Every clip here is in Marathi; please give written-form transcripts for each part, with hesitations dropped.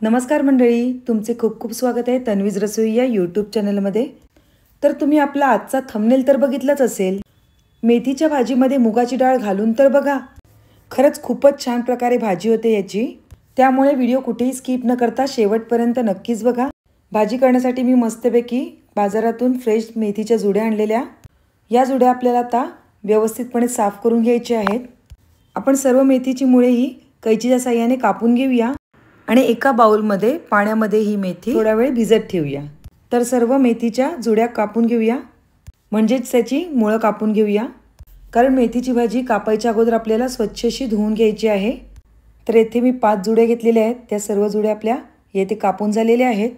नमस्कार मंडळी, तुमचे खूप खूप स्वागत आहे तन्वीज रसोई या यूट्यूब चॅनलमध्ये। तर तुम्ही आपला आजचा थंबनेल तर बघितलाच असेल। मेथीच्या भाजीमध्ये मुगाची डाळ घालून तर बघा। खरंच खूपच छान प्रकारे भाजी होते याची। त्यामुळे व्हिडिओ कुठेही स्किप न करता शेवटपर्यंत नक्कीच बघा। भाजी करण्यासाठी मी मस्तपैकी बाजारातून फ्रेश मेथीच्या जुड्या आणलेल्या। या जुड्या आपल्याला आता व्यवस्थितपणे साफ करून घ्यायच्या आहेत। आपण सर्व मेथीची मुळे ही कैचीच्या साहाय्याने कापून घेऊया आणि एका बाउलमध्ये पाण्यामध्ये ही मेथी थोडा वेळ भिजत ठेवूया। तर सर्व मेथीच्या जुड्या कापून घेऊया, म्हणजेच त्याची मुळं कापून घेऊया। कारण मेथीची भाजी कापायच्या अगोदर आपल्याला स्वच्छ अशी धुवून घ्यायची आहे। तर येथे मी 5 जुड्या घेतलेल्या आहेत। त्या सर्व जुड्या आपल्या येथे कापून झालेल्या आहेत।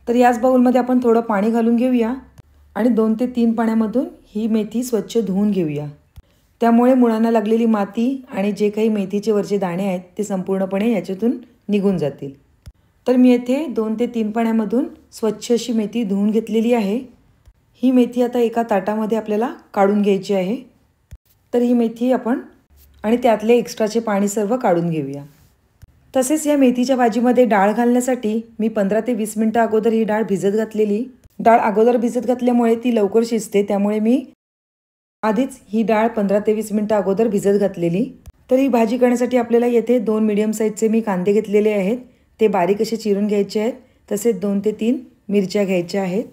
तर याच बाउलमध्ये आपण थोडं पाणी घालून घेऊया आणि 2 ते 3 पाण्यामधून ही मेथी स्वच्छ धुवून घेऊया। त्यामुळे मुळांना लागलेली माती आणि जे काही मेथीचे वरचे दाणे आहेत ते संपूर्णपणे याच्यातून निघून जातील। तर मी येथे 2 ते 3 पाण्यामधून स्वच्छ अशी मेथी धुवून घेतलेली आहे। ही मेथी आता एका ताटामध्ये आपल्याला काढून घ्यायची आहे। तर ही मेथी आपण आणि त्यातले एक्स्ट्राचे पाणी सर्व काढून घेऊया। तसेच या मेथीच्या भाजीमध्ये डाळ घालण्यासाठी मी 15 ते 20 मिनिटं अगोदर ही डाळ भिजत घातलेली। डाळ अगोदर भिजत घातल्यामुळे ती लवकर शिजते, त्यामुळे मी आधीच ही डाळ 15 ते 20 मिनिटं अगोदर भिजत घातलेली। तर ही भाजी करण्यासाठी आपल्याला येथे 2 मीडियम साईजचे मी कांदे घेतलेले आहेत। ते बारीक असे चिरून घ्यायचे आहेत। तसेच 2 ते 3 मिरच्या घ्यायच्या आहेत।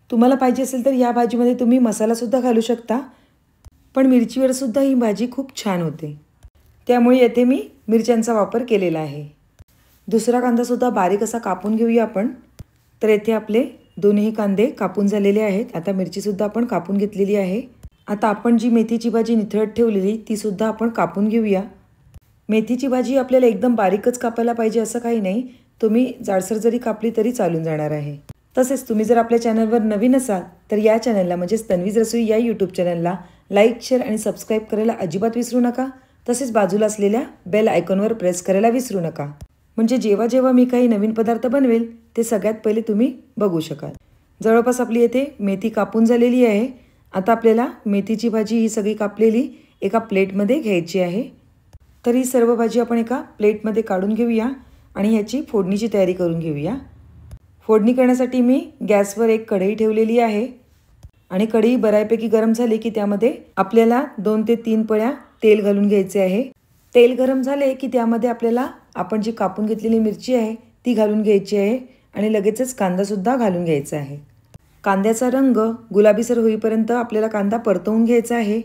तुम्हाला पाहिजे असेल तर या भाजीमध्ये तुम्ही मसाला सुद्धा घालू शकता, पण मिरचीवर सुद्धा ही भाजी खूप छान होते, त्यामुळे येथे मी मिरच्यांचा वापर केलेला आहे। दुसरा कांदा सुद्धा बारीक असा कापून घेऊया आपण। तर येथे आपले दोन्ही कांदे कापून झालेले आहेत। आता मिरची सुद्धा आपण कापून घेतलेली आहे। आता आपण जी मेथीची भाजी निथळत ठेवलेली ती सुद्धा आपण कापून घेऊया। मेथीची भाजी आपल्याला एकदम बारीकच कापायला पाहिजे असं काही नाही, तुम्ही जाडसर जरी कापली तरी चालून जाणार आहे। तसेच तुम्ही जर आपल्या चॅनलवर नवीन असाल तर या चॅनलला म्हणजेच तन्वीज रसोई या यूट्यूब चॅनलला लाईक, शेअर आणि सबस्क्राईब करायला अजिबात विसरू नका। तसेच बाजूला असलेल्या बेल आयकॉनवर प्रेस करायला विसरू नका, म्हणजे जेव्हा जेव्हा मी काही नवीन पदार्थ बनवेल ते सगळ्यात पहिले तुम्ही बघू शकाल। जवळपास आपली येथे मेथी कापून झालेली आहे। आता आपल्याला मेथीची भाजी ही सगळी कापलेली एका प्लेटमध्ये घ्यायची आहे। तर ही सर्व भाजी आपण एका प्लेटमध्ये काढून घेऊया आणि ह्याची फोडणीची तयारी करून घेऊया। फोडणी करण्यासाठी मी गॅसवर एक कढई ठेवलेली आहे आणि कढई बऱ्यापैकी गरम झाली की त्यामध्ये आपल्याला 2 ते 3 पळ्या तेल घालून घ्यायचे आहे। तेल गरम झाले की त्यामध्ये आपल्याला आपण जी कापून घेतलेली मिरची आहे ती घालून घ्यायची आहे आणि लगेचच कांदा सुद्धा घालून घ्यायचा आहे। कांद्याचा रंग गुलाबीसर होईपर्यंत आपल्याला कांदा परतवून घ्यायचा आहे।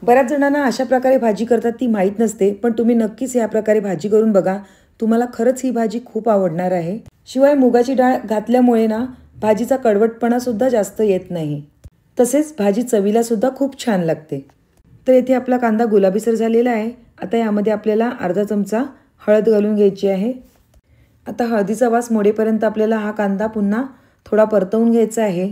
बऱ्याच जणांना अशा प्रकारे भाजी करतात ती माहीत नसते, पण तुम्ही नक्कीच या प्रकारे भाजी करून बघा, तुम्हाला खरंच ही भाजी खूप आवडणार आहे। शिवाय मुगाची डाळ घातल्यामुळे ना भाजीचा कडवटपणा सुद्धा जास्त येत नाही। तसेच भाजी चवीला सुद्धा खूप छान लागते। तर येथे आपला कांदा गुलाबीसर झालेला आहे। आता यामध्ये आपल्याला अर्धा चमचा हळद घालून घ्यायची आहे। आता हळदीचा वास मोडेपर्यंत आपल्याला हा कांदा पुन्हा थोडा परतवून घ्यायचा आहे।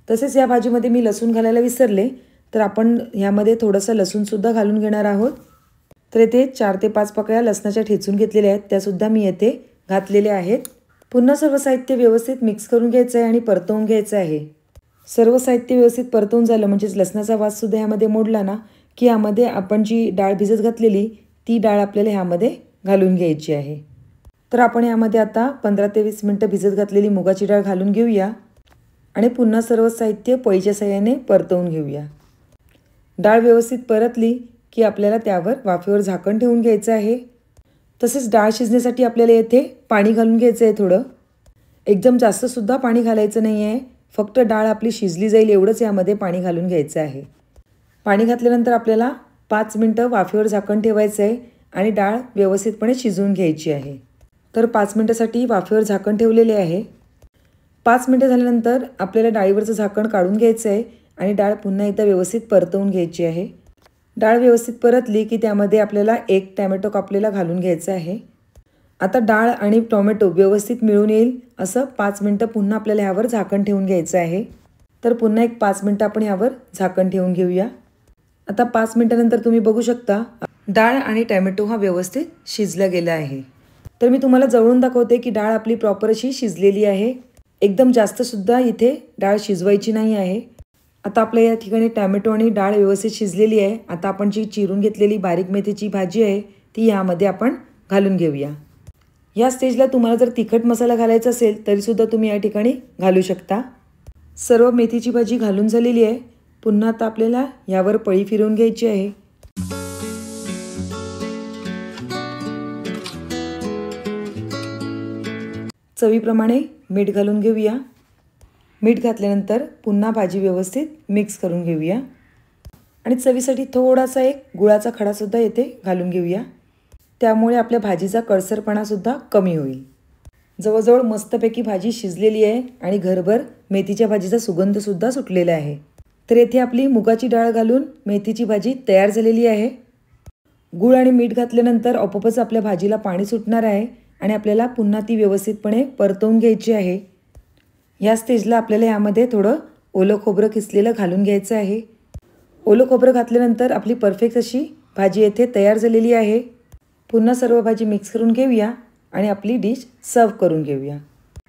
तसेच या भाजीमध्ये मी लसूण घालायला विसरले, तर आपण यामध्ये थोडंसं लसूण सुद्धा घालून घेणार आहोत। तर येथे 4 ते 5 पाकळ्या लसणाच्या ठेचून घेतलेल्या आहेत, त्यासुद्धा मी येथे घातलेल्या आहेत। पुन्हा सर्व साहित्य व्यवस्थित मिक्स करून घ्यायचं आहे आणि परतवून घ्यायचं आहे। सर्व साहित्य व्यवस्थित परतवून झालं म्हणजेच लसणाचा वास सुद्धा यामध्ये मोडला ना की यामध्ये आपण जी डाळ भिजत घातलेली ती डाळ आपल्याला ह्यामध्ये घालून घ्यायची आहे। तर आपण यामध्ये आता 15 ते 20 मिनिटं भिजत घातलेली मुगाची डाळ घालून घेऊया आणि पुन्हा सर्व साहित्य पळीच्या साहाय्याने परतवून घेऊया। डाळ व्यवस्थित परतली की आपल्याला त्यावर वाफेवर झाकण ठेवून घ्यायचं आहे। तसेच डाळ शिजण्यासाठी आपल्याला येथे पाणी घालून घ्यायचं आहे थोडं। एकदम जास्त सुद्धा पाणी घालायचं नाही आहे, फक्त डाळ आपली शिजली जाईल एवढंच यामध्ये पाणी घालून घ्यायचं आहे। पाणी घातल्यानंतर आपल्याला 5 मिनिटं वाफेवर झाकण ठेवायचं आहे आणि डाळ व्यवस्थितपणे शिजवून घ्यायची आहे। तर 5 मिनिटासाठी वाफेवर झाकण ठेवलेले आहे। 5 मिनिटं झाल्यानंतर आपल्याला डाळीवरचं झाकण काढून घ्यायचं आहे आणि डाळ पुन्हा एकदा व्यवस्थित परतवून घ्यायची आहे। डाळ व्यवस्थित परतली की त्यामध्ये आपल्याला 1 टोमॅटो कापलेला घालून घ्यायचा आहे। आता डाळ आणि टोमॅटो व्यवस्थित मिळून येईल असं 5 मिनिटं पुन्हा आपल्याला ह्यावर झाकण ठेवून घ्यायचं आहे। तर पुन्हा एक 5 मिनिटं आपण यावर झाकण ठेवून घेऊया। आता 5 मिनिटानंतर तुम्ही बघू शकता डाळ आणि टोमॅटो हा व्यवस्थित शिजला गेला आहे। तर मी तुम्हाला जवळून दाखवते की डाळ आपली प्रॉपर अशी शिजलेली आहे। एकदम जास्त सुद्धा इथे डाळ शिजवायची नाही आहे। आता आपल्या या ठिकाणी टोमॅटो आणि डाळ व्यवस्थित शिजलेली आहे। आता आपण जी चिरून घेतलेली बारीक मेथीची भाजी आहे ती यामध्ये आपण घालून घेऊया। या स्टेजला तुम्हाला जर तिखट मसाला घालायचा असेल तरीसुद्धा तुम्ही या ठिकाणी घालू शकता। सर्व मेथीची भाजी घालून झालेली आहे। पुन्हा आता आपल्याला यावर पळी फिरवून घ्यायची आहे। चवीप्रमाणे मीठ घालून घेऊया। मीठ घातल्यानंतर पुन्हा भाजी व्यवस्थित मिक्स करून घेऊया आणि चवीसाठी थोडासा एक गुळाचा खडासुद्धा येथे घालून घेऊया। त्यामुळे आपल्या भाजीचा कडसरपणासुद्धा कमी होईल। जवळजवळ मस्तपैकी भाजी शिजलेली आहे आणि घरभर मेथीच्या भाजीचा सुगंधसुद्धा सुटलेला आहे। तर येथे आपली मुगाची डाळ घालून मेथीची भाजी तयार झालेली आहे। गूळ आणि मीठ घातल्यानंतर आपोआपच आपल्या भाजीला पाणी सुटणार आहे आणि आपल्याला पुन्हा ती व्यवस्थितपणे परतवून घ्यायची आहे। या स्टेजला आपल्याला यामध्ये थोडं ओलं खोबरं किसलेलं घालून घ्यायचं आहे। ओलं खोबरं घातल्यानंतर आपली परफेक्ट अशी भाजी येथे तयार झालेली आहे। पुन्हा सर्व भाजी मिक्स करून घेऊया आणि आपली डिश सर्व करून घेऊया।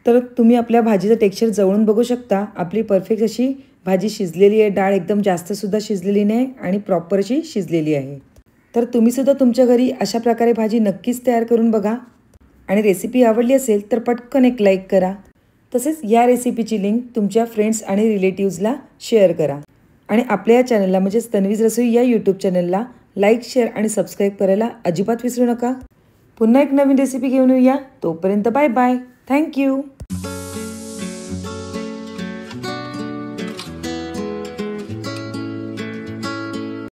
तर तुम्ही आपल्या भाजीचं टेक्स्चर जवळून बघू शकता। आपली परफेक्ट अशी भाजी शिजलेली आहे। डाळ एकदम जास्तसुद्धा शिजलेली नाही आणि प्रॉपर अशी शिजलेली आहे। तर तुम्हीसुद्धा तुमच्या घरी अशा प्रकारे भाजी नक्कीच तयार करून बघा आणि रेसिपी आवडली असेल तर पटकन एक लाईक करा। तसेच या रेसिपीची लिंक तुमच्या फ्रेंड्स आणि रिलेटिव्सला शेअर करा आणि आपल्या या चॅनलला म्हणजेच तन्वीज रसोई या यूट्यूब चॅनलला लाईक, शेअर आणि सबस्क्राईब करायला अजिबात विसरू नका। पुन्हा एक नवीन रेसिपी घेऊन येऊया। तोपर्यंत बाय बाय। थँक्यू।